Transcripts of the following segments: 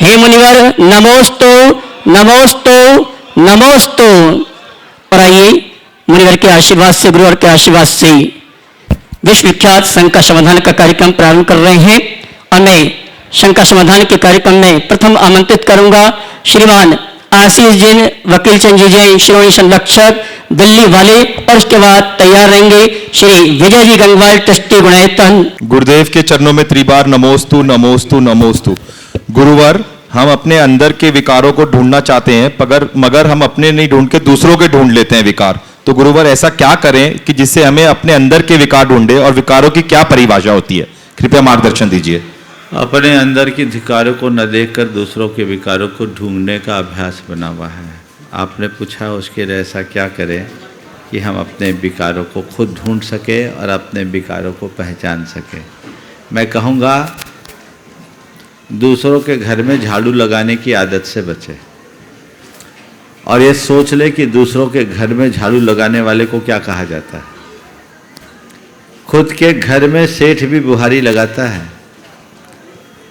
हे मुनिवर नमोस्तु नमोस्तु नमोस्तु। और आइए मुनिवर के आशीर्वाद से, गुरुवर के आशीर्वाद से विश्व विख्यात शंका समाधान का कार्यक्रम प्रारंभ कर रहे हैं। और मैं शंका समाधान के कार्यक्रम में प्रथम आमंत्रित करूंगा श्रीमान आशीष जैन, वकील चंद जी जैन, श्रोणी संरक्षक दिल्ली वाले। और उसके बाद तैयार रहेंगे श्री विजय जी गंगवाल, ट्रस्टी गुणायतन। गुरुदेव के चरणों में त्रिबार नमोस्तु नमोस्तु नमोस्तु। गुरुवर, हम अपने अंदर के विकारों को ढूंढना चाहते हैं, मगर हम अपने नहीं ढूंढ के दूसरों के ढूंढ लेते हैं विकार। तो गुरुवर, ऐसा क्या करें कि जिससे हमें अपने अंदर के विकार ढूंढे, और विकारों की क्या परिभाषा होती है? कृपया मार्गदर्शन दीजिए। अपने अंदर के विकारों को न देखकर दूसरों के विकारों को ढूंढने का अभ्यास बना हुआ है। आपने पूछा उसके लिए ऐसा क्या करें कि हम अपने विकारों को खुद ढूंढ सके और अपने विकारों को पहचान सके। मैं कहूँगा दूसरों के घर में झाड़ू लगाने की आदत से बचे, और ये सोच ले कि दूसरों के घर में झाड़ू लगाने वाले को क्या कहा जाता है। खुद के घर में सेठ भी बुहारी लगाता है,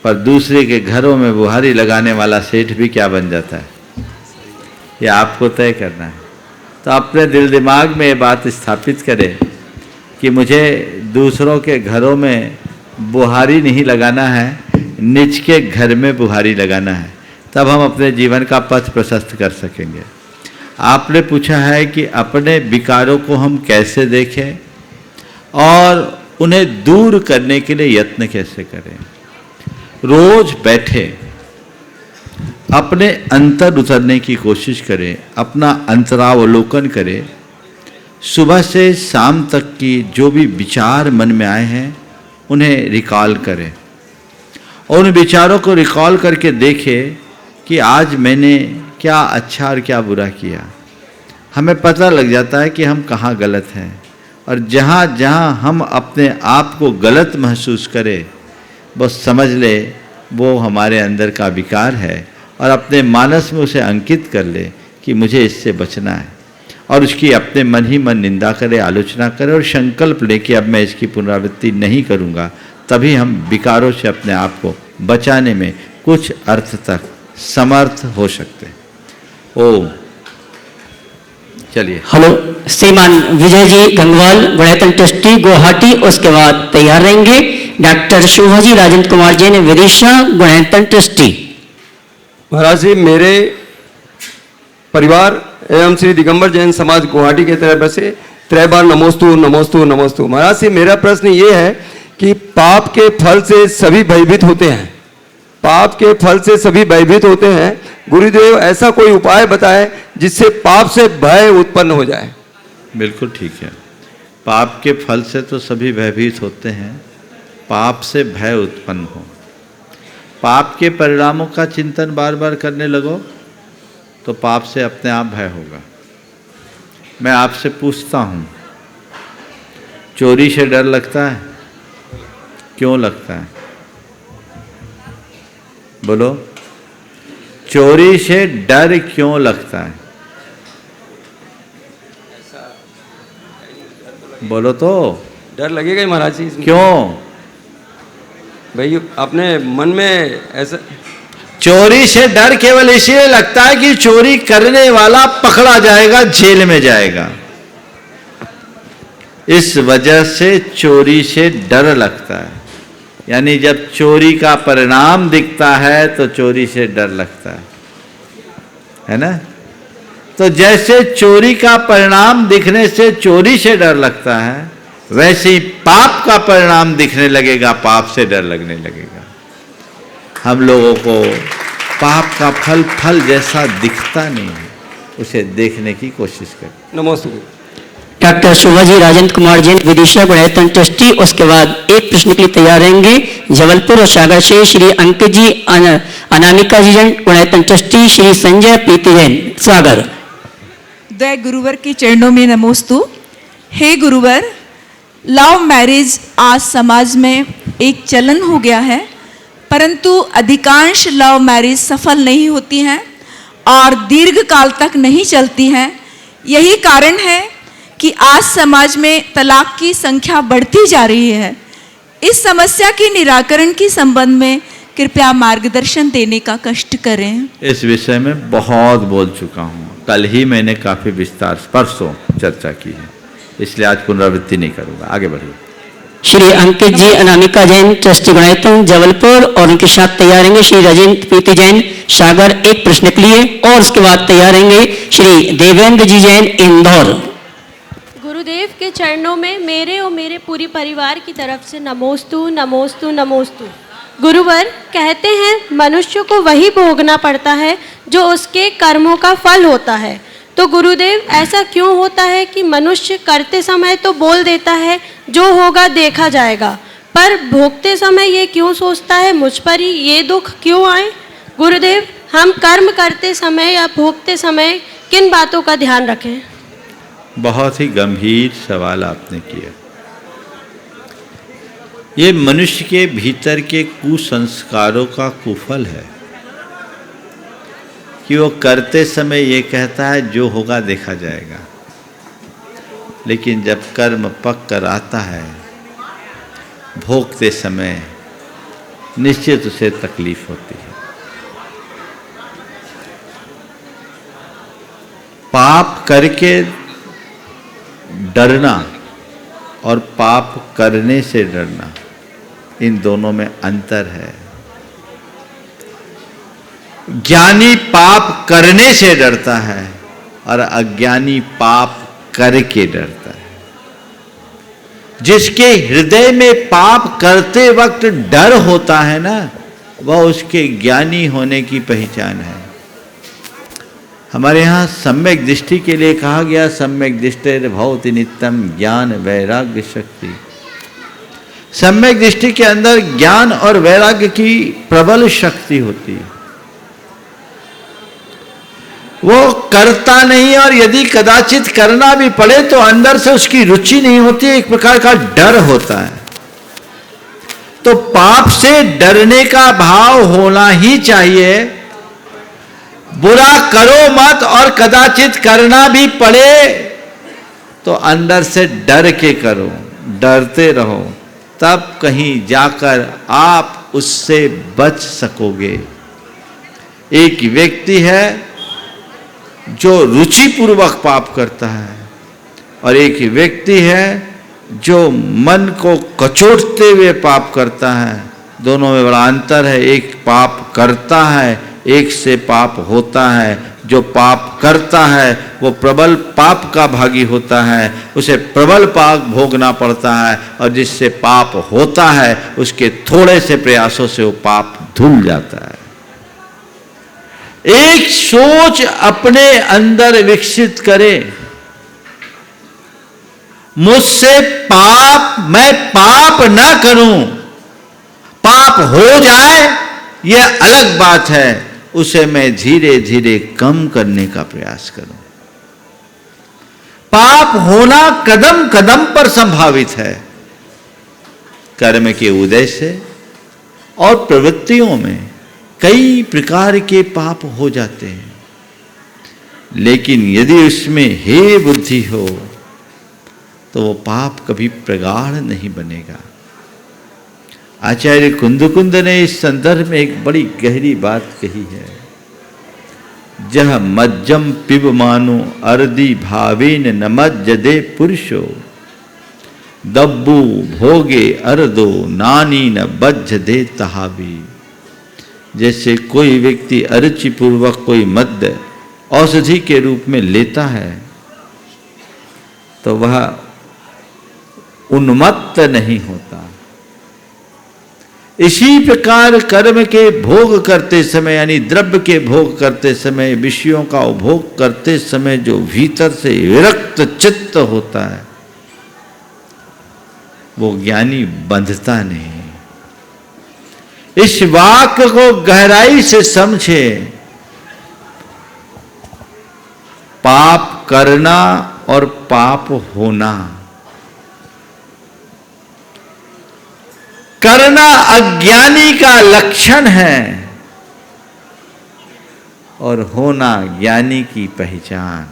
पर दूसरे के घरों में बुहारी लगाने वाला सेठ भी क्या बन जाता है, ये आपको तय करना है। तो अपने दिल दिमाग में ये बात स्थापित करें कि मुझे दूसरों के घरों में बुहारी नहीं लगाना है, निज के घर में बुहारी लगाना है। तब हम अपने जीवन का पथ प्रशस्त कर सकेंगे। आपने पूछा है कि अपने विकारों को हम कैसे देखें और उन्हें दूर करने के लिए यत्न कैसे करें। रोज बैठे अपने अंतर उतरने की कोशिश करें, अपना अंतरावलोकन करें। सुबह से शाम तक की जो भी विचार मन में आए हैं उन्हें रिकॉल करें, और उन विचारों को रिकॉल करके देखें कि आज मैंने क्या अच्छा और क्या बुरा किया। हमें पता लग जाता है कि हम कहाँ गलत हैं, और जहाँ जहाँ हम अपने आप को गलत महसूस करें बस समझ ले वो हमारे अंदर का विकार है, और अपने मानस में उसे अंकित कर ले कि मुझे इससे बचना है, और उसकी अपने मन ही मन निंदा करे, आलोचना करे, और संकल्प ले कि अब मैं इसकी पुनरावृत्ति नहीं करूँगा। तभी हम विकारों से अपने आप को बचाने में कुछ अर्थ तक समर्थ हो सकते हैं। ओम। चलिए। हेलो, श्रीमान विजय जी गंगवाल, गुणायतन ट्रस्टी गुवाहाटी। उसके बाद तैयार रहेंगे डॉक्टर शोभाजी राजेंद्र कुमार जैन, विदिशा, गुणायतन ट्रस्टी। महाराज जी, मेरे परिवार एवं श्री दिगंबर जैन समाज गुवाहाटी की तरफ से त्रैबार नमोस्तु नमोस्तु नमोस्तु। महाराज जी, मेरा प्रश्न ये है कि पाप के फल से सभी भयभीत होते हैं, पाप के फल से सभी भयभीत होते हैं। गुरुदेव ऐसा कोई उपाय बताए जिससे पाप से भय उत्पन्न हो जाए। बिल्कुल ठीक है। पाप के फल से तो सभी भयभीत होते हैं, पाप से भय उत्पन्न हो। पाप के परिणामों का चिंतन बार बार करने लगो तो पाप से अपने आप भय होगा। मैं आपसे पूछता हूँ, चोरी से डर लगता है? क्यों लगता है? बोलो, चोरी से डर क्यों लगता है? बोलो तो। डर लगेगा ही महाराज जी। क्यों भाई? अपने मन में ऐसा चोरी से डर केवल इसलिए लगता है कि चोरी करने वाला पकड़ा जाएगा, जेल में जाएगा। इस वजह से चोरी से डर लगता है। यानी जब चोरी का परिणाम दिखता है तो चोरी से डर लगता है ना? तो जैसे चोरी का परिणाम दिखने से चोरी से डर लगता है, वैसे ही पाप का परिणाम दिखने लगेगा, पाप से डर लगने लगेगा। हम लोगों को पाप का फल जैसा दिखता नहीं है, उसे देखने की कोशिश करें। नमस्ते। डॉक्टर शोभाजी राजेंद्र कुमार जैन, विदिशा, गुणायतन ट्रस्टी। उसके बाद एक प्रश्न के लिए तैयार रहेंगे जबलपुर और सागर से श्री अंकित जी, अनामिका जी जैन, गुणायतन ट्रस्टी, श्री संजय प्रीति जैन, सागर। दया गुरुवर के चरणों में नमोस्तु। हे गुरुवर, लव मैरिज आज समाज में एक चलन हो गया है, परंतु अधिकांश लव मैरिज सफल नहीं होती हैं और दीर्घ काल तक नहीं चलती हैं। यही कारण है कि आज समाज में तलाक की संख्या बढ़ती जा रही है। इस समस्या के निराकरण के संबंध में कृपया मार्गदर्शन देने का कष्ट करें। इस विषय में बहुत बोल चुका हूँ, कल ही मैंने काफ़ी विस्तार परसों चर्चा की है, इसलिए आज पुनरावृत्ति नहीं करूँगा। आगे बढ़िए। श्री अंकित जी अनामिका जैन ट्रस्टी गुणायतन जबलपुर और उनके साथ तैयार रहेंगे श्री राजेंद्र प्रीति जैन सागर एक प्रश्न के लिए, और उसके बाद तैयार रहेंगे श्री देवेंद्र जी जैन इंदौर। गुरुदेव के चरणों में मेरे और मेरे पूरी परिवार की तरफ से नमोस्तु नमोस्तु नमोस्तु। गुरुवर कहते हैं मनुष्य को वही भोगना पड़ता है जो उसके कर्मों का फल होता है, तो गुरुदेव ऐसा क्यों होता है कि मनुष्य करते समय तो बोल देता है जो होगा देखा जाएगा, पर भोगते समय ये क्यों सोचता है मुझ पर ही ये दुख क्यों आए? गुरुदेव हम कर्म करते समय या भोगते समय किन बातों का ध्यान रखें? बहुत ही गंभीर सवाल आपने किया। ये मनुष्य के भीतर के कुसंस्कारों का कुफल है कि वो करते समय ये कहता है जो होगा देखा जाएगा, लेकिन जब कर्म पक कर आता है भोगते समय निश्चित उसे तकलीफ होती है। पाप करके डरना और पाप करने से डरना, इन दोनों में अंतर है। ज्ञानी पाप करने से डरता है और अज्ञानी पाप करके डरता है। जिसके हृदय में पाप करते वक्त डर होता है ना, वह उसके ज्ञानी होने की पहचान है। हमारे यहाँ सम्यक दृष्टि के लिए कहा गया सम्यक दृष्टि भवति नित्यम ज्ञान वैराग्य शक्ति। सम्यक दृष्टि के अंदर ज्ञान और वैराग्य की प्रबल शक्ति होती है। वो करता नहीं, और यदि कदाचित करना भी पड़े तो अंदर से उसकी रुचि नहीं होती, एक प्रकार का डर होता है। तो पाप से डरने का भाव होना ही चाहिए। बुरा करो मत, और कदाचित करना भी पड़े तो अंदर से डर के करो, डरते रहो, तब कहीं जाकर आप उससे बच सकोगे। एक व्यक्ति है जो रुचिपूर्वक पाप करता है, और एक व्यक्ति है जो मन को कचोटते हुए पाप करता है। दोनों में बड़ा अंतर है। एक पाप करता है, एक से पाप होता है। जो पाप करता है वो प्रबल पाप का भागी होता है, उसे प्रबल पाप भोगना पड़ता है, और जिससे पाप होता है उसके थोड़े से प्रयासों से वो पाप धुल जाता है। एक सोच अपने अंदर विकसित करें, मुझसे पाप, मैं पाप न करूं, पाप हो जाए यह अलग बात है, उसे मैं धीरे धीरे कम करने का प्रयास करूं। पाप होना कदम कदम पर संभावित है। कर्म के उदय से और प्रवृत्तियों में कई प्रकार के पाप हो जाते हैं, लेकिन यदि उसमें हे बुद्धि हो तो वो पाप कभी प्रगाढ़ नहीं बनेगा। आचार्य कुंदकुंद ने इस संदर्भ में एक बड़ी गहरी बात कही है। जह मज्जम पिब मानो अर्दी भावेन न मज्जदे पुरुषो, दब्बू भोगे अर्दो नानी न बज्ज दे तहावी। जैसे कोई व्यक्ति अरुचि पूर्वक कोई मद्य औषधि के रूप में लेता है तो वह उन्मत्त नहीं होता। इसी प्रकार कर्म के भोग करते समय, यानी द्रव्य के भोग करते समय, विषयों का उपभोग करते समय जो भीतर से विरक्त चित्त होता है वो ज्ञानी बंधता नहीं। इस वाक्य को गहराई से समझे। पाप करना और पाप होना, करना अज्ञानी का लक्षण है और होना ज्ञानी की पहचान।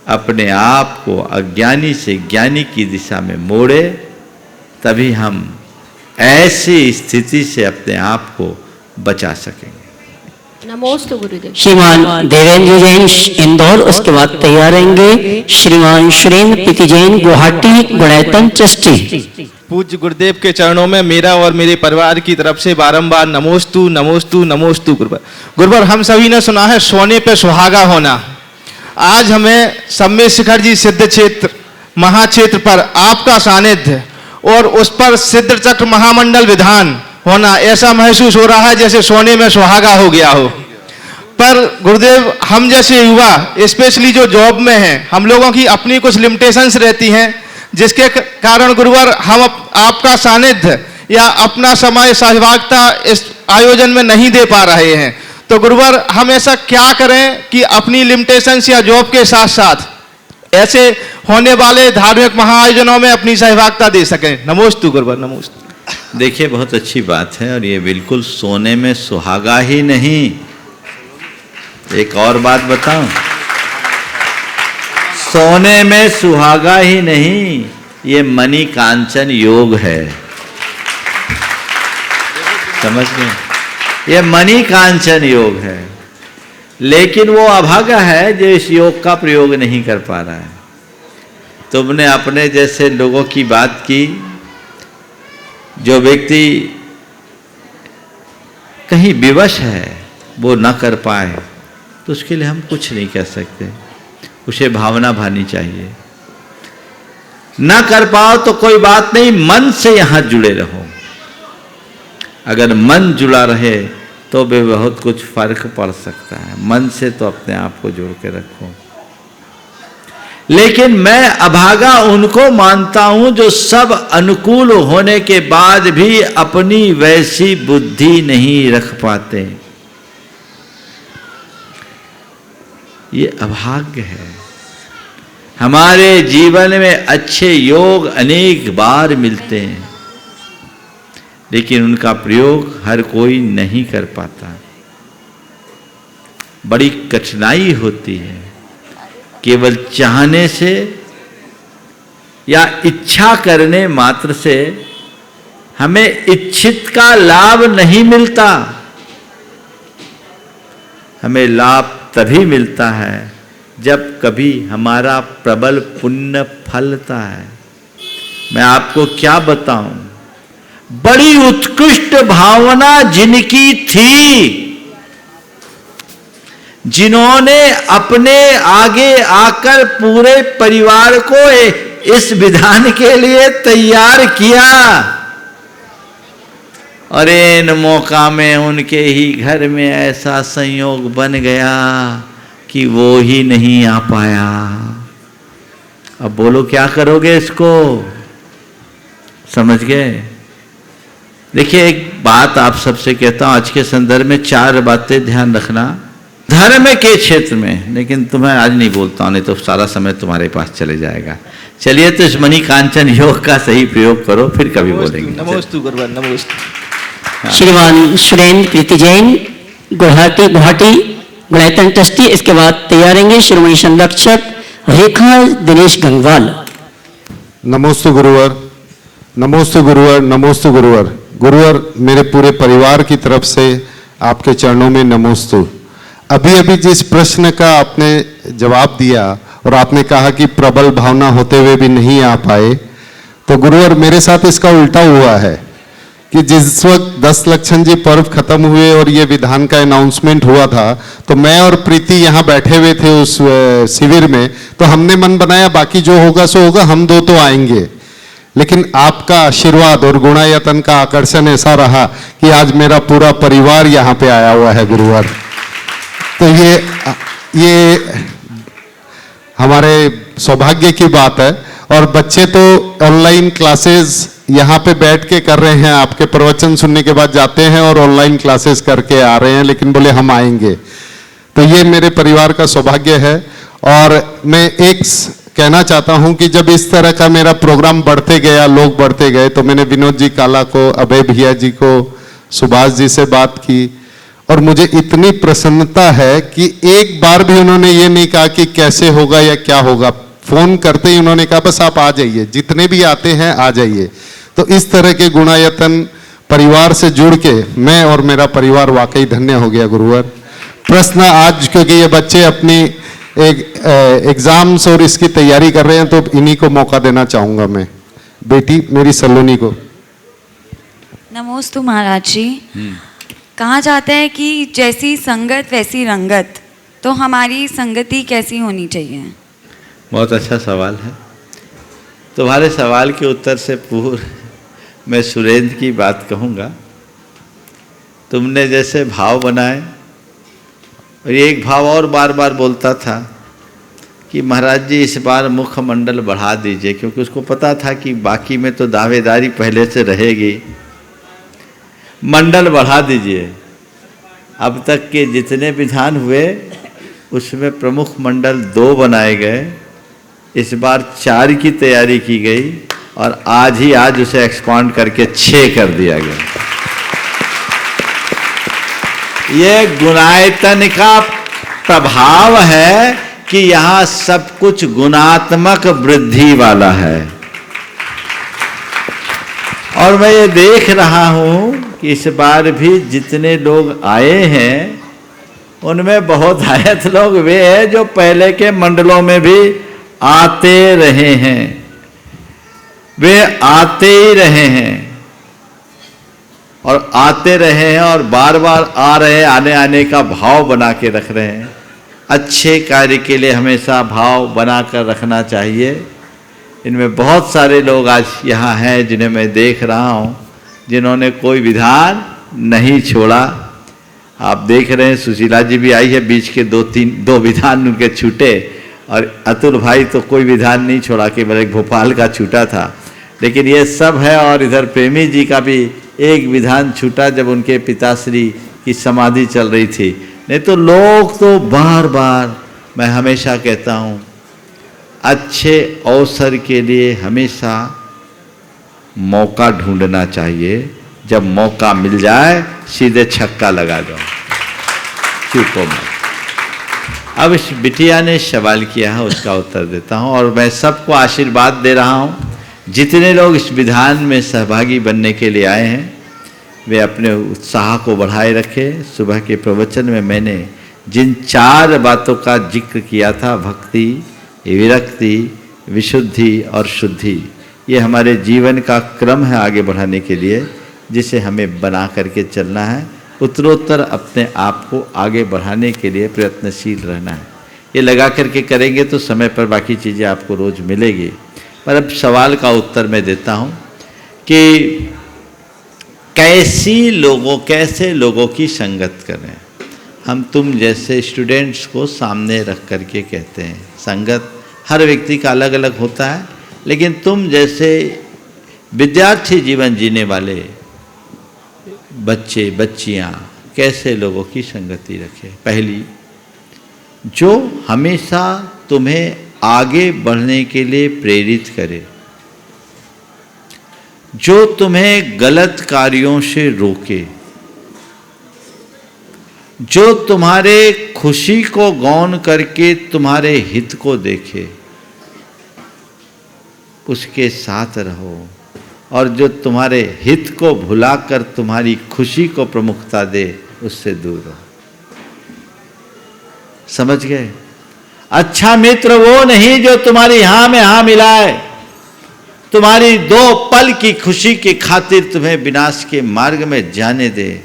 अपने आप को अज्ञानी से ज्ञानी की दिशा में मोड़े, तभी हम ऐसी स्थिति से अपने आप को बचा सकेंगे। नमोस्तु गुरुदेव। श्रीमान देवेंद्र जैन इंदौर, उसके बाद तैयार रहेंगे श्रीमान सुरेंद्र प्रीति जैन गुवाहाटी गुणायतन ट्रस्टी। पूज्य गुरुदेव के चरणों में मेरा और मेरे परिवार की तरफ से बारंबार नमोस्तु नमोस्तु नमोस्तु गुरुवर। गुरुवर, हम सभी ने सुना है सोने पे सुहागा होना। आज हमें सम्मेद शिखर जी सिद्ध क्षेत्र महाक्षेत्र पर आपका सानिध्य और उस पर सिद्ध चक्र महामंडल विधान होना, ऐसा महसूस हो रहा है जैसे सोने में सुहागा हो गया हो। पर गुरुदेव, हम जैसे युवा स्पेशली जो जॉब में हैं, हम लोगों की अपनी कुछ लिमिटेशंस रहती हैं, जिसके कारण गुरुवर हम आपका सानिध्य या अपना समय सहभागिता इस आयोजन में नहीं दे पा रहे हैं। तो गुरुवर, हम ऐसा क्या करें कि अपनी लिमिटेशंस या जॉब के साथ साथ ऐसे होने वाले धार्मिक महाआयोजनों में अपनी सहभागिता दे सकें। नमोस्तु गुरुवर, नमोस्तु। देखिए, बहुत अच्छी बात है और ये बिल्कुल सोने में सुहागा ही नहीं। एक और बात बताऊं, सोने में सुहागा ही नहीं, ये मणि कांचन योग है। समझ गए? ये मणि कांचन योग है, लेकिन वो अभागा है जो इस योग का प्रयोग नहीं कर पा रहा है। तुमने अपने जैसे लोगों की बात की, जो व्यक्ति कहीं विवश है वो न कर पाए, तो उसके लिए हम कुछ नहीं कह सकते। उसे भावना भानी चाहिए। न कर पाओ तो कोई बात नहीं, मन से यहां जुड़े रहो। अगर मन जुड़ा रहे तो भी बहुत कुछ फर्क पड़ सकता है। मन से तो अपने आप को जोड़ के रखो। लेकिन मैं अभागा उनको मानता हूं जो सब अनुकूल होने के बाद भी अपनी वैसी बुद्धि नहीं रख पाते। ये अभाग्य है। हमारे जीवन में अच्छे योग अनेक बार मिलते हैं, लेकिन उनका प्रयोग हर कोई नहीं कर पाता। बड़ी कठिनाई होती है। केवल चाहने से या इच्छा करने मात्र से हमें इच्छित का लाभ नहीं मिलता। हमें लाभ तभी मिलता है जब कभी हमारा प्रबल पुण्य फलता है। मैं आपको क्या बताऊं, बड़ी उत्कृष्ट भावना जिनकी थी, जिन्होंने अपने आगे आकर पूरे परिवार को इस विधान के लिए तैयार किया, और इन मौका में उनके ही घर में ऐसा संयोग बन गया कि वो ही नहीं आ पाया। अब बोलो क्या करोगे इसको? समझ गए? देखिए, एक बात आप सबसे कहता हूं आज के संदर्भ में, 4 बातें ध्यान रखना धर्म के क्षेत्र में। लेकिन तुम्हें आज नहीं बोलता हूं, नहीं तो सारा समय तुम्हारे पास चले जाएगा। चलिए, तो इस मणि कांचन योग का सही प्रयोग करो, फिर कभी बोलेंगे। नमोस्तु गुरुवर, नमोस्तु। श्रीमान सुरेंद्र प्रीति जैन गुवाहाटी गुणायतन ट्रस्टी। इसके बाद तैयार रहेंगे श्रीमती संरक्षक रेखा दिनेश गंगवाल। नमोस्तु गुरुवर, नमोस्तु गुरुवर, नमोस्तु गुरुवर। गुरुवर, मेरे पूरे परिवार की तरफ से आपके चरणों में नमोस्तु। अभी अभी जिस प्रश्न का आपने जवाब दिया और आपने कहा कि प्रबल भावना होते हुए भी नहीं आ पाए, तो गुरुवर मेरे साथ इसका उल्टा हुआ है कि जिस वक्त 10 लक्षण जी पर्व खत्म हुए और ये विधान का अनाउंसमेंट हुआ था, तो मैं और प्रीति यहाँ बैठे हुए थे उस शिविर में। तो हमने मन बनाया बाकी जो होगा सो होगा, हम 2 तो आएंगे। लेकिन आपका आशीर्वाद और गुणायतन का आकर्षण ऐसा रहा कि आज मेरा पूरा परिवार यहाँ पे आया हुआ है गुरुवर। तो ये हमारे सौभाग्य की बात है। और बच्चे तो ऑनलाइन क्लासेस यहाँ पे बैठ के कर रहे हैं, आपके प्रवचन सुनने के बाद जाते हैं और ऑनलाइन क्लासेस करके आ रहे हैं, लेकिन बोले हम आएंगे। तो ये मेरे परिवार का सौभाग्य है। और मैं एक कहना चाहता हूं कि जब इस तरह का मेरा प्रोग्राम बढ़ते गया, लोग बढ़ते गए, तो मैंने विनोद जी काला को, अभय भैया जी को, सुभाष जी से बात की, और मुझे इतनी प्रसन्नता है कि एक बार भी उन्होंने ये नहीं कहा कि कैसे होगा या क्या होगा। फोन करते ही उन्होंने कहा बस आप आ जाइए, जितने भी आते हैं आ जाइए। तो इस तरह के गुणायतन परिवार से जुड़ के मैं और मेरा परिवार वाकई धन्य हो गया गुरुवर। प्रश्न आज, क्योंकि ये बच्चे अपनी एग्जाम्स और इसकी तैयारी कर रहे हैं, तो इन्हीं को मौका देना चाहूंगा मैं। बेटी मेरी सलोनी को। नमोस्तु महाराज जी। कहा जाता है कि जैसी संगत वैसी रंगत, तो हमारी संगति कैसी होनी चाहिए? बहुत अच्छा सवाल है। तुम्हारे सवाल के उत्तर से पूर्व मैं सुरेंद्र की बात कहूँगा। तुमने जैसे भाव बनाए, और एक भाव और बार बार बोलता था कि महाराज जी इस बार मुखमंडल बढ़ा दीजिए, क्योंकि उसको पता था कि बाकी में तो दावेदारी पहले से रहेगी। मंडल बढ़ा दीजिए। अब तक के जितने विधान हुए उसमें प्रमुख मंडल 2 बनाए गए, इस बार 4 की तैयारी की गई, और आज उसे एक्सपांड करके 6 कर दिया गया। ये गुणायतन का प्रभाव है कि यहाँ सब कुछ गुणात्मक वृद्धि वाला है। और मैं ये देख रहा हूँ कि इस बार भी जितने लोग आए हैं उनमें बहुत आयत लोग वे हैं जो पहले के मंडलों में भी आते रहे हैं। वे आते ही रहे हैं और आते रहे हैं और बार बार आ रहे, आने का भाव बना के रख रहे हैं। अच्छे कार्य के लिए हमेशा भाव बना कर रखना चाहिए। इनमें बहुत सारे लोग आज यहाँ हैं जिन्हें मैं देख रहा हूँ, जिन्होंने कोई विधान नहीं छोड़ा। आप देख रहे हैं सुशीला जी भी आई है, बीच के 2 विधान उनके छूटे, और अतुल भाई तो कोई विधान नहीं छोड़ा, केवल एक भोपाल का छूटा था। लेकिन ये सब है। और इधर प्रेमी जी का भी एक विधान छूटा जब उनके पिताश्री की समाधि चल रही थी। नहीं तो लोग तो बार बार, मैं हमेशा कहता हूँ, अच्छे अवसर के लिए हमेशा मौका ढूंढना चाहिए। जब मौका मिल जाए सीधे छक्का लगा दो, चूको मत। अब इस बिटिया ने सवाल किया है, उसका उत्तर देता हूँ। और मैं सबको आशीर्वाद दे रहा हूँ, जितने लोग इस विधान में सहभागी बनने के लिए आए हैं वे अपने उत्साह को बढ़ाए रखें। सुबह के प्रवचन में मैंने जिन 4 बातों का जिक्र किया था, भक्ति, विरक्ति, विशुद्धि और शुद्धि, ये हमारे जीवन का क्रम है आगे बढ़ाने के लिए, जिसे हमें बना करके चलना है। उत्तरोत्तर अपने आप को आगे बढ़ाने के लिए प्रयत्नशील रहना है। ये लगा करके करेंगे तो समय पर बाकी चीज़ें आपको रोज मिलेगी। पर अब सवाल का उत्तर मैं देता हूँ कि कैसे लोगों की संगत करें। हम तुम जैसे स्टूडेंट्स को सामने रख करके कहते हैं। संगत हर व्यक्ति का अलग अलग होता है, लेकिन तुम जैसे विद्यार्थी जीवन जीने वाले बच्चे बच्चियाँ कैसे लोगों की संगति रखें। पहली, जो हमेशा तुम्हें आगे बढ़ने के लिए प्रेरित करे, जो तुम्हें गलत कार्यों से रोके, जो तुम्हारे खुशी को गौण करके तुम्हारे हित को देखे, उसके साथ रहो। और जो तुम्हारे हित को भुलाकर तुम्हारी खुशी को प्रमुखता दे, उससे दूर रहो। समझ गए? अच्छा मित्र वो नहीं जो तुम्हारी हाँ में हाँ मिलाए, तुम्हारी 2 पल की खुशी की खातिर तुम्हें विनाश के मार्ग में जाने दे।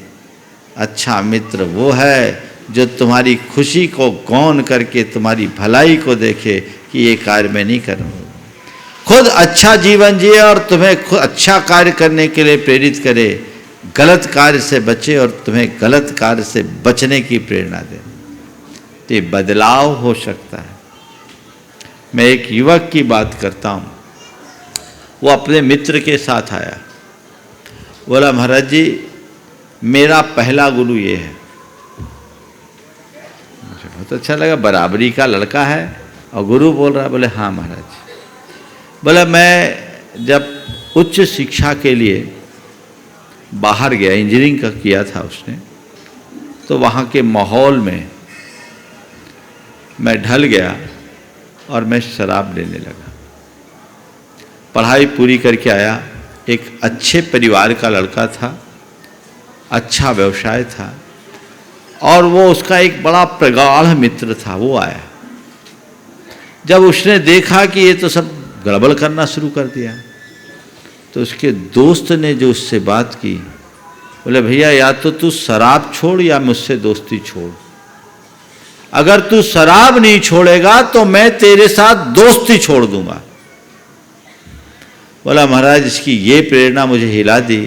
अच्छा मित्र वो है जो तुम्हारी खुशी को गौण करके तुम्हारी भलाई को देखे कि ये कार्य मैं नहीं करूँगा। खुद अच्छा जीवन जिए और तुम्हें खुद अच्छा कार्य करने के लिए प्रेरित करे, गलत कार्य से बचे और तुम्हें गलत कार्य से बचने की प्रेरणा दे। तो ये बदलाव हो सकता है। मैं एक युवक की बात करता हूँ। वो अपने मित्र के साथ आया, बोला महाराज जी मेरा पहला गुरु ये है। मुझे बहुत अच्छा लगा, बराबरी का लड़का है और गुरु बोल रहा है। बोले हाँ महाराज। बोला मैं जब उच्च शिक्षा के लिए बाहर गया, इंजीनियरिंग का किया था उसने, तो वहाँ के माहौल में मैं ढल गया और मैं शराब लेने लगा। पढ़ाई पूरी करके आया, एक अच्छे परिवार का लड़का था, अच्छा व्यवसाय था, और वो उसका एक बड़ा प्रगाढ़ मित्र था। वो आया, जब उसने देखा कि ये तो सब गड़बड़ करना शुरू कर दिया, तो उसके दोस्त ने जो उससे बात की, बोले भैया या तो तू शराब छोड़ या मुझसे दोस्ती छोड़। अगर तू शराब नहीं छोड़ेगा तो मैं तेरे साथ दोस्ती छोड़ दूंगा। बोला महाराज इसकी ये प्रेरणा मुझे हिला दी,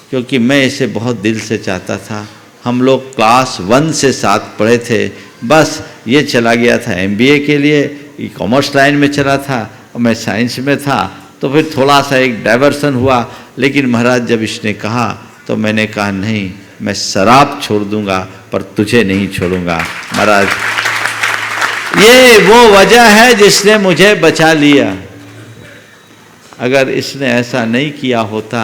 क्योंकि मैं इसे बहुत दिल से चाहता था। हम लोग क्लास 1 से 7 पढ़े थे, बस ये चला गया था MBA के लिए, ये कॉमर्स लाइन में चला था और मैं साइंस में था, तो फिर थोड़ा सा एक डाइवर्सन हुआ। लेकिन महाराज जब इसने कहा तो मैंने कहा नहीं, मैं शराब छोड़ दूंगा पर तुझे नहीं छोड़ूंगा। महाराज ये वो वजह है जिसने मुझे बचा लिया। अगर इसने ऐसा नहीं किया होता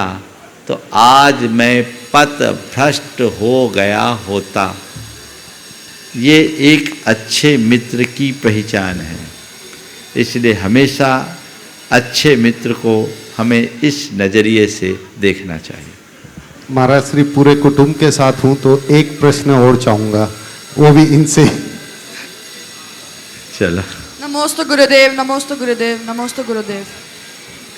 तो आज मैं पथ भ्रष्ट हो गया होता। ये एक अच्छे मित्र की पहचान है, इसलिए हमेशा अच्छे मित्र को हमें इस नज़रिए से देखना चाहिए। महाराज श्री पूरे कुटुंब के साथ हूं तो एक प्रश्न और चाहूंगा, वो भी इनसे। चलो। नमोस्तु गुरुदेव, नमोस्तु गुरुदेव, नमोस्तु गुरुदेव।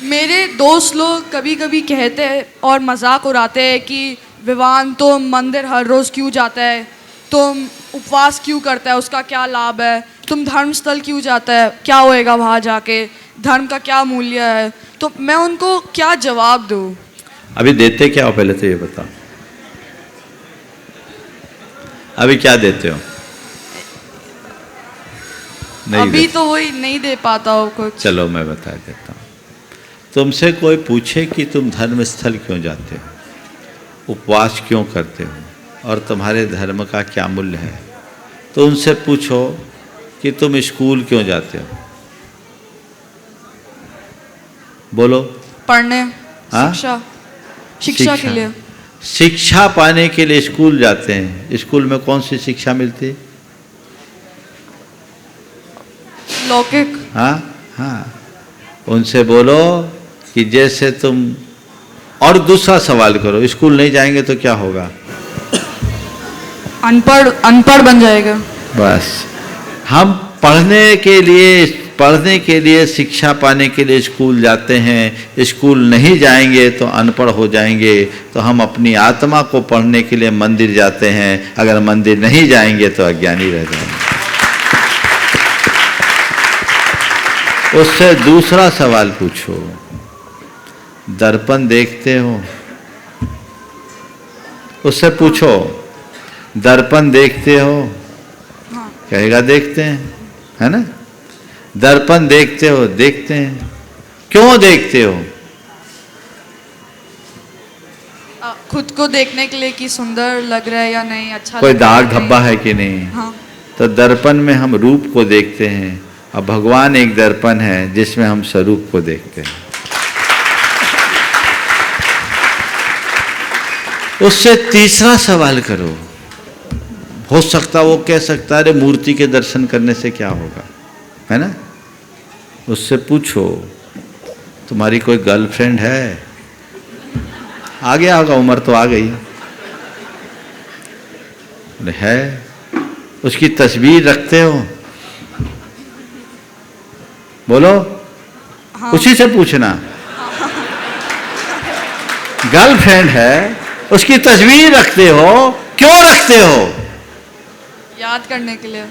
मेरे दोस्त लोग कभी कभी कहते हैं और मजाक उड़ाते हैं कि विवान तुम मंदिर हर रोज़ क्यों जाता है, तुम उपवास क्यों करता है, उसका क्या लाभ है, तुम धर्मस्थल क्यों जाता है, क्या होएगा वहाँ जाके, धर्म का क्या मूल्य है। तो मैं उनको क्या जवाब दूँ? अभी देते क्या हो पहले तो ये बताओ, अभी क्या देते हो? नहीं अभी देते। तो वही नहीं दे पाता हो कुछ। चलो मैं बता देता हूँ। तुमसे कोई पूछे कि तुम धर्म स्थल क्यों जाते हो, उपवास क्यों करते हो और तुम्हारे धर्म का क्या मूल्य है, तो उनसे पूछो कि तुम स्कूल क्यों जाते हो। बोलो। पढ़ने, हाँ? शिक्षा के लिए। शिक्षा पाने के लिए स्कूल जाते हैं। स्कूल में कौन सी शिक्षा मिलती है? लौकिक। हाँ हाँ, उनसे बोलो कि जैसे तुम, और दूसरा सवाल करो, स्कूल नहीं जाएंगे तो क्या होगा? अनपढ़ बन जाएगा। बस हम पढ़ने के लिए शिक्षा पाने के लिए स्कूल जाते हैं। स्कूल नहीं जाएंगे तो अनपढ़ हो जाएंगे। तो हम अपनी आत्मा को पढ़ने के लिए मंदिर जाते हैं, अगर मंदिर नहीं जाएंगे तो अज्ञानी रह जाएंगे। उससे दूसरा सवाल पूछो, दर्पण देखते हो? उससे पूछो दर्पण देखते हो? हाँ। कहेगा देखते हैं, है ना। दर्पण देखते हो? देखते हैं। क्यों देखते हो? खुद को देखने के लिए कि सुंदर लग रहा है या नहीं, अच्छा कोई लग रहा दाग धब्बा है कि नहीं। हाँ। तो दर्पण में हम रूप को देखते हैं और भगवान एक दर्पण है जिसमें हम स्वरूप को देखते हैं। उससे तीसरा सवाल करो। हो सकता वो कह सकता है अरे मूर्ति के दर्शन करने से क्या होगा, है ना। उससे पूछो तुम्हारी कोई गर्लफ्रेंड है? आ गया होगा, उम्र तो आ गई है। उसकी तस्वीर रखते हो? बोलो। हाँ। उसी से पूछना। गर्लफ्रेंड है, उसकी तस्वीर रखते हो? क्यों रखते हो? याद करने के लिए।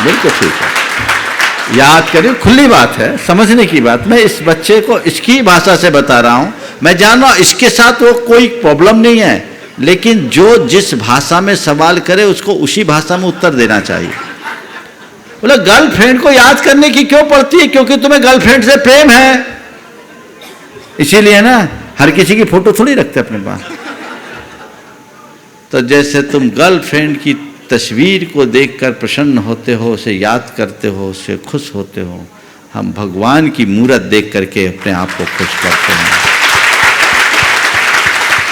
बिल्कुल ठीक है, याद करिए, खुली बात है, समझने की बात। मैं इस बच्चे को इसकी भाषा से बता रहा हूं। मैं जान रहा हूं इसके साथ वो कोई प्रॉब्लम नहीं है, लेकिन जो जिस भाषा में सवाल करे उसको उसी भाषा में उत्तर देना चाहिए। बोले गर्लफ्रेंड को याद करने की क्यों पड़ती है? क्योंकि तुम्हें गर्लफ्रेंड से प्रेम है, इसीलिए ना। हर किसी की फोटो थोड़ी रखते अपने पास। तो जैसे तुम गर्लफ्रेंड की तस्वीर को देखकर प्रसन्न होते हो, उसे याद करते हो, उससे खुश होते हो, हम भगवान की मूरत देख करके अपने आप को खुश करते हैं,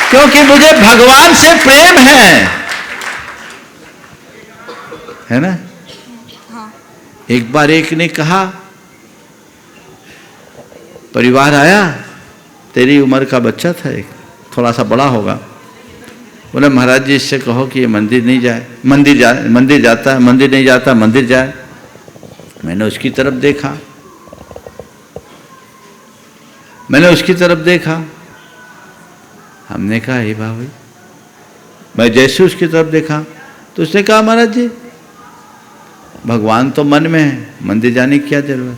क्योंकि मुझे भगवान से प्रेम है ना। हाँ। एक बार एक ने कहा, परिवार आया, तेरी उम्र का बच्चा था एक, थोड़ा सा बड़ा होगा। बोले महाराज जी इससे कहो कि ये मंदिर नहीं जाए, मंदिर जाता है, मंदिर नहीं जाता, मंदिर जाए। मैंने उसकी तरफ देखा, हमने कहा हे भाई, मैं जैसे उसकी तरफ देखा तो उसने कहा महाराज जी भगवान तो मन में है, मंदिर जाने की क्या जरूरत,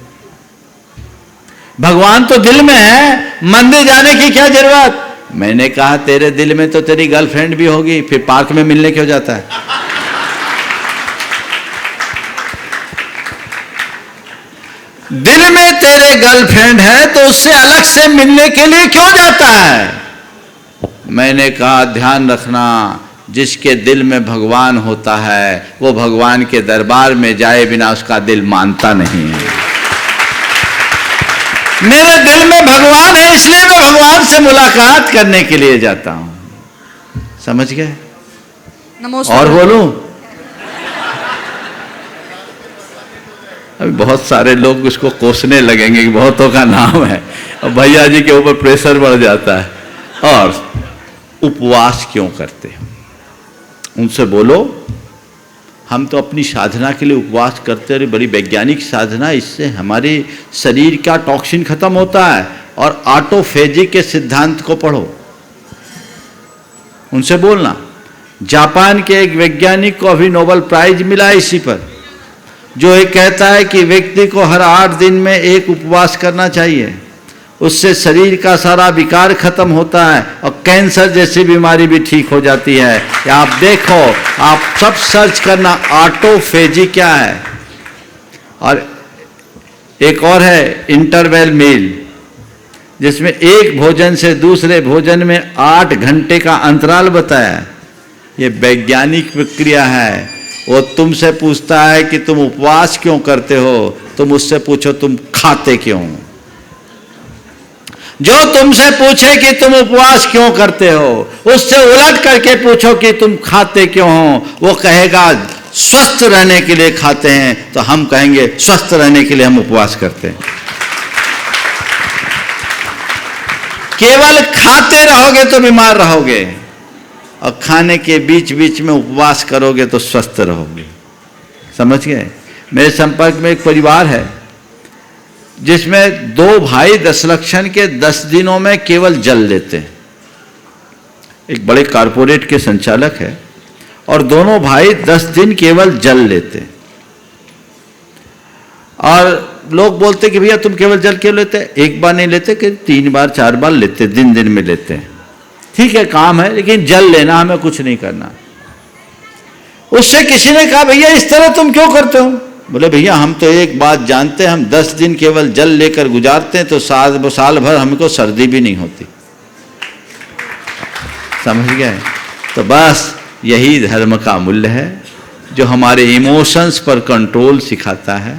भगवान तो दिल में है, मंदिर जाने की क्या जरूरत। मैंने कहा तेरे दिल में तो तेरी गर्लफ्रेंड भी होगी, फिर पार्क में मिलने क्यों जाता है। दिल में तेरे गर्लफ्रेंड है तो उससे अलग से मिलने के लिए क्यों जाता है। मैंने कहा ध्यान रखना, जिसके दिल में भगवान होता है वो भगवान के दरबार में जाए बिना उसका दिल मानता नहीं है। मेरे दिल में भगवान है इसलिए मैं भगवान से मुलाकात करने के लिए जाता हूं। समझ गए? नमस्कार। और बोलूं? अभी बहुत सारे लोग उसको कोसने लगेंगे कि बहुतों का नाम है और भैया जी के ऊपर प्रेशर बढ़ जाता है। और उपवास क्यों करते हैं उनसे बोलो, हम तो अपनी साधना के लिए उपवास करते हैं, बड़ी वैज्ञानिक साधना, इससे हमारे शरीर का टॉक्सिन खत्म होता है। और ऑटोफेजी के सिद्धांत को पढ़ो, उनसे बोलना। जापान के एक वैज्ञानिक को अभी नोबेल प्राइज मिला इसी पर, जो ये कहता है कि व्यक्ति को हर 8 दिन में एक उपवास करना चाहिए, उससे शरीर का सारा विकार खत्म होता है और कैंसर जैसी बीमारी भी ठीक हो जाती है। आप देखो, आप सब सर्च करना ऑटोफेजी क्या है। और एक और है इंटरवल मील, जिसमें एक भोजन से दूसरे भोजन में 8 घंटे का अंतराल बताया। ये वैज्ञानिक प्रक्रिया है। वो तुमसे पूछता है कि तुम उपवास क्यों करते हो, तुम उससे पूछो तुम खाते क्यों। जो तुमसे पूछे कि तुम उपवास क्यों करते हो, उससे उलट करके पूछो कि तुम खाते क्यों हो। वो कहेगा स्वस्थ रहने के लिए खाते हैं, तो हम कहेंगे स्वस्थ रहने के लिए हम उपवास करते हैं। केवल खाते रहोगे तो बीमार रहोगे, और खाने के बीच बीच में उपवास करोगे तो स्वस्थ रहोगे। समझ गए? मेरे संपर्क में एक परिवार है जिसमें 2 भाई दशलक्षण के 10 दिनों में केवल जल लेते हैं। एक बड़े कारपोरेट के संचालक है और दोनों भाई 10 दिन केवल जल लेते हैं। और लोग बोलते कि भैया तुम केवल जल क्यों लेते? एक बार नहीं लेते कि 3 बार 4 बार लेते, दिन दिन में लेते हैं। ठीक है काम है, लेकिन जल लेना, हमें कुछ नहीं करना। उससे किसी ने कहा भैया इस तरह तुम क्यों करते हो? बोले भैया हम तो एक बात जानते हैं, हम 10 दिन केवल जल लेकर गुजारते हैं तो साल भर हमको सर्दी भी नहीं होती। समझ गए? तो बस यही धर्म का मूल्य है, जो हमारे इमोशंस पर कंट्रोल सिखाता है,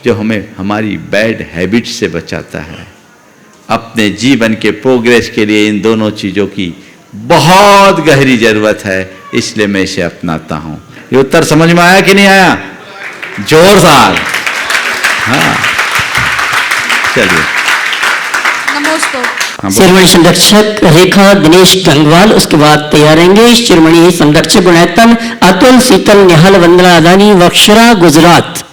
जो हमें हमारी बैड हैबिट से बचाता है। अपने जीवन के प्रोग्रेस के लिए इन दोनों चीज़ों की बहुत गहरी जरूरत है, इसलिए मैं इसे अपनाता हूं। ये उत्तर समझ में आया कि नहीं आया? जोरदार। हाँ चलिए। नमस्ते। शिरोमणि संरक्षक रेखा दिनेश गंगवाल उसके बाद तैयार रहेंगे शिरोमणि संरक्षक गुणैतन अतुल शीतल निहाल वंदना अदानी वक्षरा गुजरात।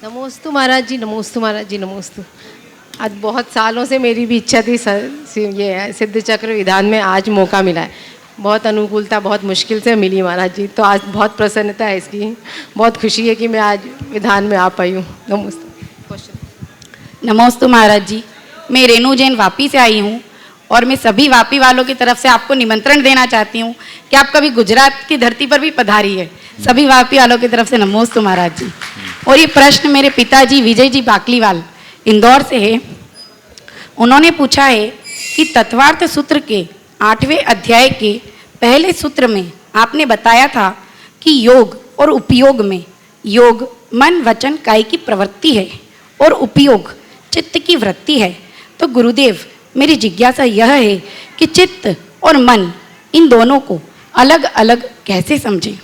नमोस्तु महाराज जी, नमोस्तु महाराज जी, नमोस्तु। आज बहुत सालों से मेरी भी इच्छा थी ये सिद्ध चक्र विधान में आज मौका मिला है। बहुत अनुकूलता बहुत मुश्किल से मिली महाराज जी, तो आज बहुत प्रसन्नता है इसकी, बहुत खुशी है कि मैं आज विधान में आ पाई हूँ। नमोस्तु। नमोस्तु महाराज जी, मैं रेणु जैन वापी से आई हूँ और मैं सभी वापी वालों की तरफ से आपको निमंत्रण देना चाहती हूँ कि आप कभी गुजरात की धरती पर भी पधारिए। सभी वापी वालों की तरफ से नमोस्तु महाराज जी। और ये प्रश्न मेरे पिताजी विजय जी बाकलीवाल इंदौर से है। उन्होंने पूछा है कि तत्वार्थ सूत्र के 8वें अध्याय के पहले सूत्र में आपने बताया था कि योग और उपयोग में योग मन वचन काय की प्रवृत्ति है और उपयोग चित्त की वृत्ति है। तो गुरुदेव मेरी जिज्ञासा यह है कि चित्त और मन इन दोनों को अलग अलग कैसे समझें?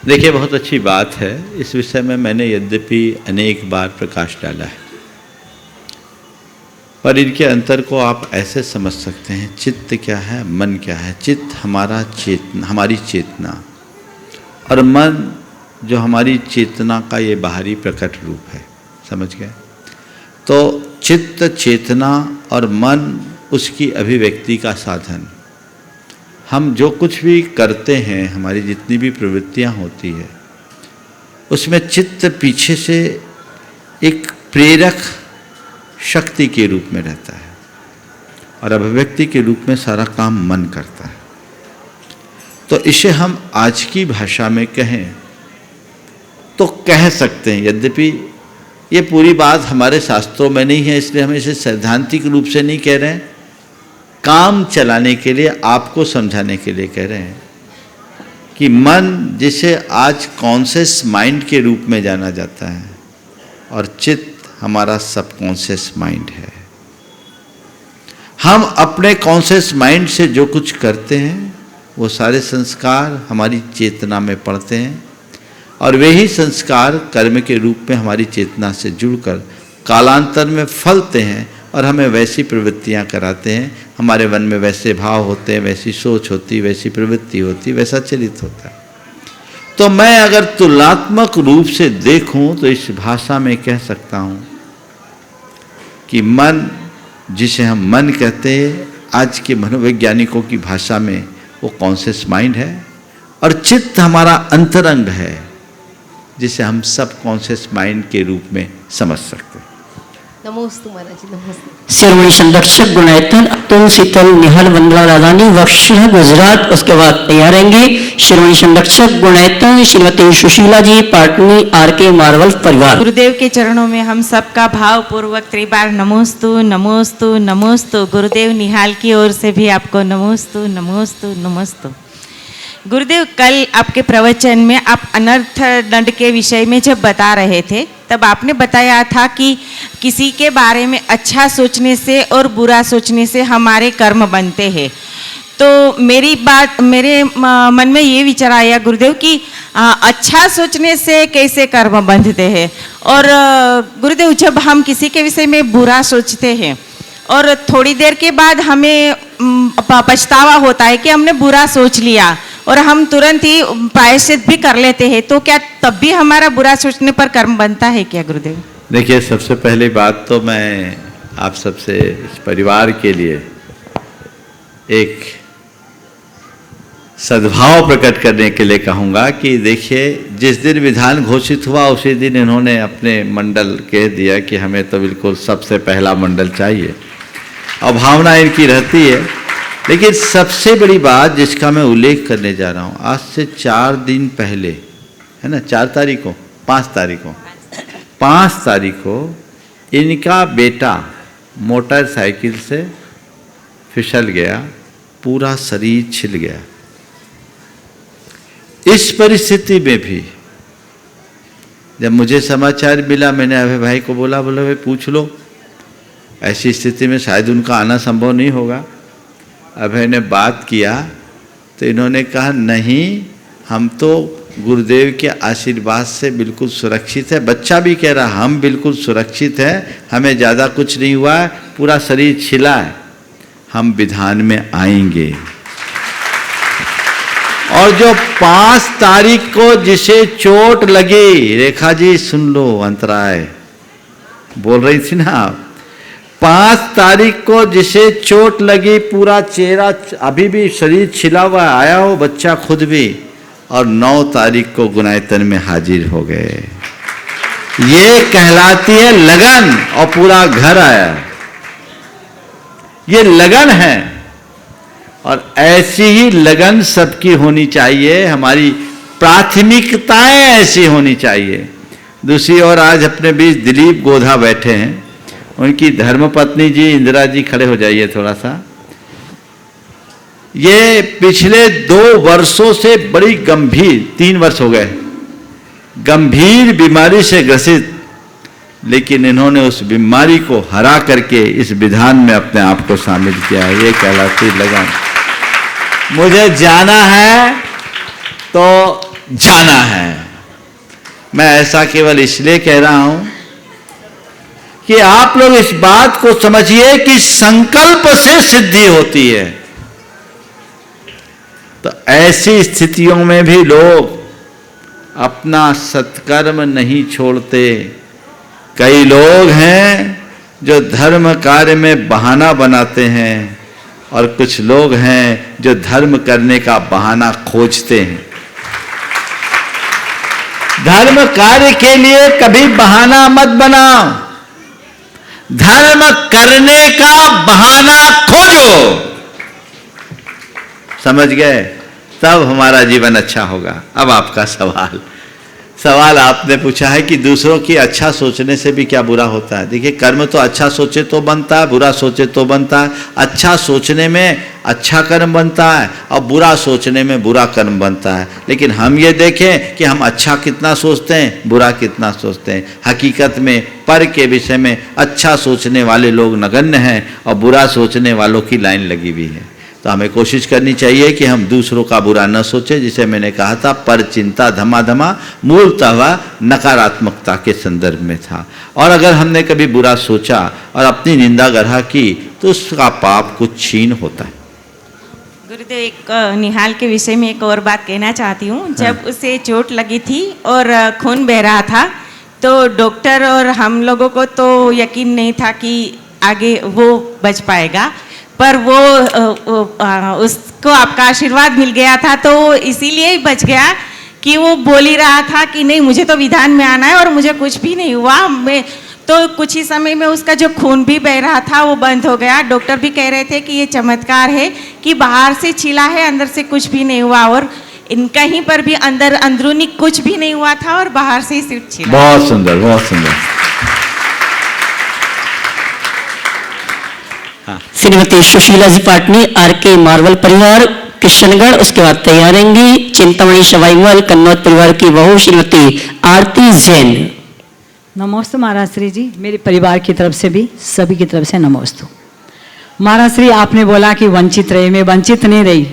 देखिए बहुत अच्छी बात है। इस विषय में मैंने यद्यपि अनेक बार प्रकाश डाला है। पर इनके अंतर को आप ऐसे समझ सकते हैं, चित्त क्या है, मन क्या है। चित्त हमारी चेतना, और मन जो हमारी चेतना का ये बाहरी प्रकट रूप है। समझ गए? तो चित्त चेतना और मन उसकी अभिव्यक्ति का साधन। हम जो कुछ भी करते हैं, हमारी जितनी भी प्रवृत्तियां होती है, उसमें चित्त पीछे से एक प्रेरक शक्ति के रूप में रहता है और अभिव्यक्ति के रूप में सारा काम मन करता है। तो इसे हम आज की भाषा में कहें तो कह सकते हैं, यद्यपि ये पूरी बात हमारे शास्त्रों में नहीं है, इसलिए हम इसे सैद्धांतिक रूप से नहीं कह रहे हैं, काम चलाने के लिए, आपको समझाने के लिए कह रहे हैं कि मन जिसे आज कॉन्शियस माइंड के रूप में जाना जाता है और चित्त हमारा सबकॉन्शियस माइंड है। हम अपने कॉन्शियस माइंड से जो कुछ करते हैं वो सारे संस्कार हमारी चेतना में पड़ते हैं और वे ही संस्कार कर्म के रूप में हमारी चेतना से जुड़कर कालांतर में फलते हैं और हमें वैसी प्रवृत्तियां कराते हैं। हमारे मन में वैसे भाव होते हैं, वैसी सोच होती, वैसी प्रवृत्ति होती, वैसा चरित होता है। तो मैं अगर तुलनात्मक रूप से देखूं तो इस भाषा में कह सकता हूं कि मन, जिसे हम मन कहते हैं, आज के मनोवैज्ञानिकों की भाषा में वो कॉन्शियस माइंड है, और चित्त हमारा अंतरंग है जिसे हम सब कॉन्शियस माइंड के रूप में समझ सकते हैं। नमोस्तु महाराज जी, नमोस्तु। शिरोमणि संरक्षक गुणायतन अतुल शीतल निहाल वंदना राधानी वक्शिया गुजरात। उसके बाद तैयार रहेंगे शिरोमणि संरक्षक गुणायतन श्रीमती सुशीला जी पाटनी आरके मार्वल परिवार। गुरुदेव के चरणों में हम सबका भाव पूर्वक त्रिबार नमोस्तु नमोस्तु नमोस्तु। गुरुदेव निहाल की ओर से भी आपको नमोस्तु नमोस्तु नमोस्तु। गुरुदेव, कल आपके प्रवचन में आप अनर्थ दंड के विषय में जब बता रहे थे तब आपने बताया था कि किसी के बारे में अच्छा सोचने से और बुरा सोचने से हमारे कर्म बनते हैं। तो मेरे मन में ये विचार आया गुरुदेव कि अच्छा सोचने से कैसे कर्म बंधते हैं, और गुरुदेव जब हम किसी के विषय में बुरा सोचते हैं और थोड़ी देर के बाद हमें पछतावा होता है कि हमने बुरा सोच लिया और हम तुरंत ही प्रायश्चित भी कर लेते हैं, तो क्या तब भी हमारा बुरा सोचने पर कर्म बनता है क्या गुरुदेव? देखिए, सबसे पहली बात तो मैं आप सबसे इस परिवार के लिए एक सद्भाव प्रकट करने के लिए कहूँगा कि देखिए, जिस दिन विधान घोषित हुआ उसी दिन इन्होंने अपने मंडल कह दिया कि हमें तो बिल्कुल सबसे पहला मंडल चाहिए, और भावना इनकी रहती है। लेकिन सबसे बड़ी बात जिसका मैं उल्लेख करने जा रहा हूँ, आज से 4 दिन पहले, है ना, 5 तारीख को इनका बेटा मोटरसाइकिल से फिसल गया, पूरा शरीर छिल गया। इस परिस्थिति में भी जब मुझे समाचार मिला, मैंने अभय भाई को बोला भाई पूछ लो, ऐसी स्थिति में शायद उनका आना संभव नहीं होगा। अभय ने बात किया तो इन्होंने कहा नहीं, हम तो गुरुदेव के आशीर्वाद से बिल्कुल सुरक्षित है। बच्चा भी कह रहा हम बिल्कुल सुरक्षित है, हमें ज़्यादा कुछ नहीं हुआ है, पूरा शरीर छिला है, हम विधान में आएंगे। और जो 5 तारीख को जिसे चोट लगी, रेखा जी सुन लो, अंतराय बोल रही थी ना आप, 5 तारीख को जिसे चोट लगी, पूरा चेहरा अभी भी शरीर छिला हुआ आया हो, बच्चा खुद भी, और 9 तारीख को गुनायतन में हाजिर हो गए। ये कहलाती है लगन, और पूरा घर आया। ये लगन है, और ऐसी ही लगन सबकी होनी चाहिए। हमारी प्राथमिकताएं ऐसी होनी चाहिए। दूसरी ओर आज अपने बीच दिलीप गोधा बैठे हैं, उनकी धर्मपत्नी जी इंदिरा जी, खड़े हो जाइए थोड़ा सा। ये पिछले 2 वर्षों से बड़ी गंभीर, 3 वर्ष हो गए, गंभीर बीमारी से ग्रसित, लेकिन इन्होंने उस बीमारी को हरा करके इस विधान में अपने आप को शामिल किया है। ये कहलाती लगन। मुझे जाना है तो जाना है। मैं ऐसा केवल इसलिए कह रहा हूं कि आप लोग इस बात को समझिए कि संकल्प से सिद्धि होती है। तो ऐसी स्थितियों में भी लोग अपना सत्कर्म नहीं छोड़ते। कई लोग हैं जो धर्म कार्य में बहाना बनाते हैं और कुछ लोग हैं जो धर्म करने का बहाना खोजते हैं। धर्म कार्य के लिए कभी बहाना मत बनाओ, धर्म करने का बहाना खोजो। समझ गए? तब हमारा जीवन अच्छा होगा। अब आपका सवाल आपने पूछा है कि दूसरों की अच्छा सोचने से भी क्या बुरा होता है। देखिए, कर्म तो अच्छा सोचे तो बनता है, बुरा सोचे तो बनता है। अच्छा सोचने में अच्छा कर्म बनता है और बुरा सोचने में बुरा कर्म बनता है। लेकिन हम ये देखें कि हम अच्छा कितना सोचते हैं, बुरा कितना सोचते हैं। हकीकत में पर के विषय में अच्छा सोचने वाले लोग नगण्य हैं और बुरा सोचने वालों की लाइन लगी हुई है। तो हमें कोशिश करनी चाहिए कि हम दूसरों का बुरा न सोचें, जिसे मैंने कहा था पर चिंता धमाधमा मूलतः वह नकारात्मकता के संदर्भ में था। और अगर हमने कभी बुरा सोचा और अपनी निंदा गढ़ा की तो उसका पाप कुछ छीन होता है। गुरुदेव, एक निहाल के विषय में एक और बात कहना चाहती हूँ। जब उसे चोट लगी थी और खून बह रहा था तो डॉक्टर और हम लोगों को तो यकीन नहीं था कि आगे वो बच पाएगा, पर वो उसको आपका आशीर्वाद मिल गया था तो इसीलिए ही बच गया कि वो बोल ही रहा था कि नहीं, मुझे तो विधान में आना है और मुझे कुछ भी नहीं हुआ। मैं तो कुछ ही समय में उसका जो खून भी बह रहा था वो बंद हो गया। डॉक्टर भी कह रहे थे कि ये चमत्कार है कि बाहर से छिला है, अंदर से कुछ भी नहीं हुआ, और कहीं पर भी अंदरूनी कुछ भी नहीं हुआ था और बाहर से ही सिर्फ छिला। बहुत सुंदर, बहुत सुंदर। श्रीमती सुशीला जी पाटनी, आरके मार्वल परिवार किशनगढ़, उसके बाद तैयारेंगी चिंतामणि शवाईमल कन्नौज परिवार की बहू श्रीमती आरती जैन। नमोस्तु महाराज श्री जी, मेरे परिवार की तरफ से भी सभी की तरफ से नमोस्तु। महाराज श्री, आपने बोला कि वंचित रहे, मैं वंचित नहीं रही।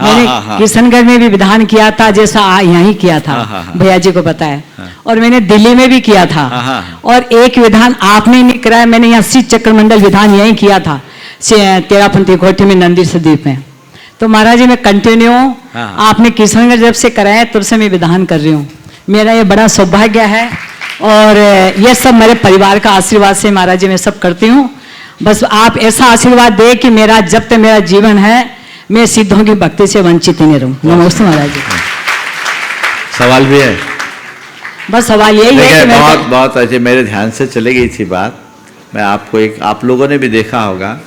मैंने किशनगढ़ में भी विधान किया था, जैसा यहीं किया था, भैया जी को पता है। और मैंने दिल्ली में भी किया था। और एक विधान आपने नहीं कराया, मैंने यहाँ श्री चक्रमंडल विधान यहीं किया था, तेरापंथी कोठी में नंदी सदीप में। तो महाराज जी, मैं कंटिन्यू आपने किशनगढ़ जब से कराया तब से मैं विधान कर रही हूँ। मेरा ये बड़ा सौभाग्य है और ये सब मेरे परिवार का आशीर्वाद से महाराज जी मैं सब करती हूँ। बस आप ऐसा आशीर्वाद दे कि मेरा जब तक मेरा जीवन है मैं सिद्धों की भक्ति से वंचित ही नहीं रहूं। नमस्ते महाराज जी। सवाल भी है? बस सवाल यही है कि बहुत अच्छे, मेरे ध्यान से चली गई थी बात। मैं आपको आप लोगों ने भी देखा होगा,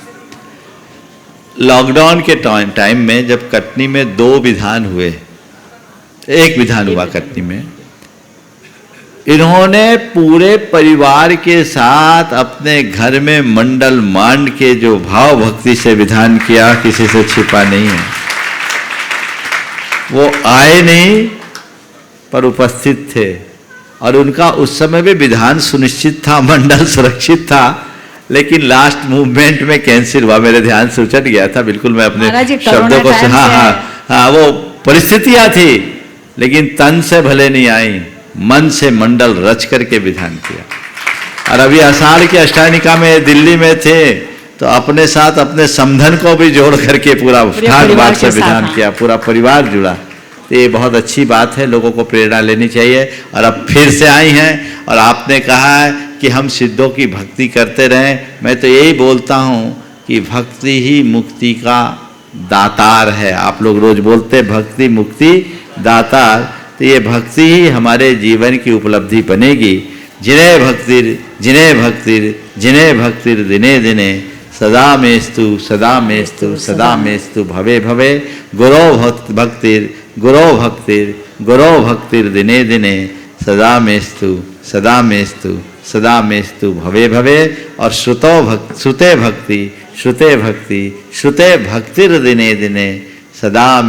लॉकडाउन के टाइम में जब कटनी में 2 विधान हुए, एक विधान हुआ कटनी में, इन्होंने पूरे परिवार के साथ अपने घर में मंडल मांड के जो भाव भक्ति से विधान किया, किसी से छिपा नहीं है। वो आए नहीं पर उपस्थित थे और उनका उस समय भी विधान सुनिश्चित था, मंडल सुरक्षित था, लेकिन लास्ट मूवमेंट में कैंसिल हुआ। मेरे ध्यान से उचट गया था, बिल्कुल मैं अपने शब्दों को हाँ, वो परिस्थितियां थी, लेकिन तन से भले नहीं आई, मन से मंडल रच करके विधान किया। और अभी आषाढ़ की अष्टानिका में दिल्ली में थे तो अपने साथ अपने समधन को भी जोड़ करके पूरा ठाट से विधान किया, पूरा परिवार जुड़ा। तो ये बहुत अच्छी बात है, लोगों को प्रेरणा लेनी चाहिए। और अब फिर से आई हैं और आपने कहा है कि हम सिद्धों की भक्ति करते रहें। मैं तो यही बोलता हूँ कि भक्ति ही मुक्ति का दातार है। आप लोग रोज बोलते भक्ति मुक्ति दातार, तो ये भक्ति ही हमारे जीवन की उपलब्धि बनेगी। जिन्हें भक्तिर दिने दिने सदा मेस्तु भवे भवे गुरो भक्तिर दिने दिने सदा मेस्तु भवे भवे। और श्रुते भक्तिर दिने दिने सदा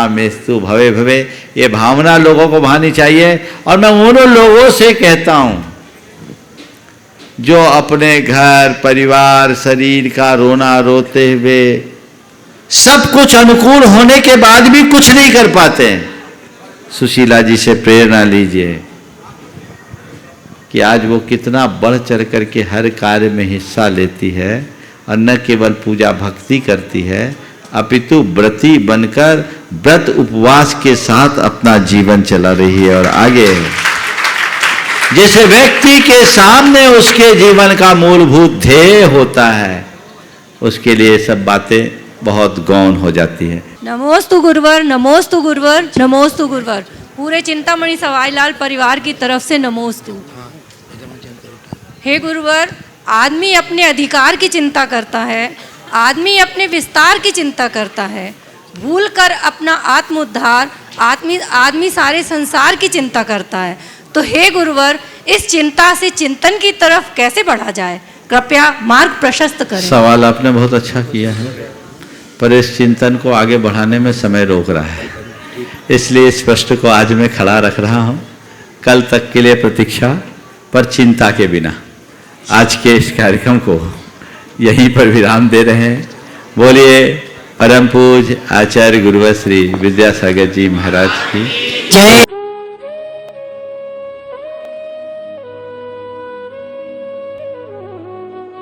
मेस्तु भवे भवे। ये भावना लोगों को भानी चाहिए। और मैं उन लोगों से कहता हूँ जो अपने घर परिवार शरीर का रोना रोते हुए सब कुछ अनुकूल होने के बाद भी कुछ नहीं कर पाते हैं, सुशीला जी से प्रेरणा लीजिए कि आज वो कितना बढ़ चढ़ करके हर कार्य में हिस्सा लेती है और न केवल पूजा भक्ति करती है अपितु व्रती बनकर व्रत उपवास के साथ अपना जीवन चला रही है और आगे जिस व्यक्ति के सामने उसके जीवन का मूलभूत ध्येय होता है उसके लिए सब बातें बहुत गौण हो जाती है। नमोस्तु गुरुवर, नमोस्तु गुरुवर, नमोस्तु गुरुवर। पूरे चिंतामणि सवाईलाल परिवार की तरफ से नमोस्तु। हे गुरुवर, आदमी अपने अधिकार की चिंता करता है, आदमी अपने विस्तार की चिंता करता है, भूलकर अपना आत्म उद्धार आदमी सारे संसार की चिंता करता है। तो हे गुरुवर, इस चिंता से चिंतन की तरफ कैसे बढ़ा जाए, कृपया मार्ग प्रशस्त करें। सवाल आपने बहुत अच्छा किया है, पर इस चिंतन को आगे बढ़ाने में समय रोक रहा है, इसलिए इस प्रश्न को आज मैं खड़ा रख रहा हूँ। कल तक के लिए प्रतीक्षा, पर चिंता के बिना आज के इस कार्यक्रम को यहीं पर विराम दे रहे हैं। बोलिए परम पूज्य आचार्य गुरुवर श्री विद्यासागर जी महाराज की जय।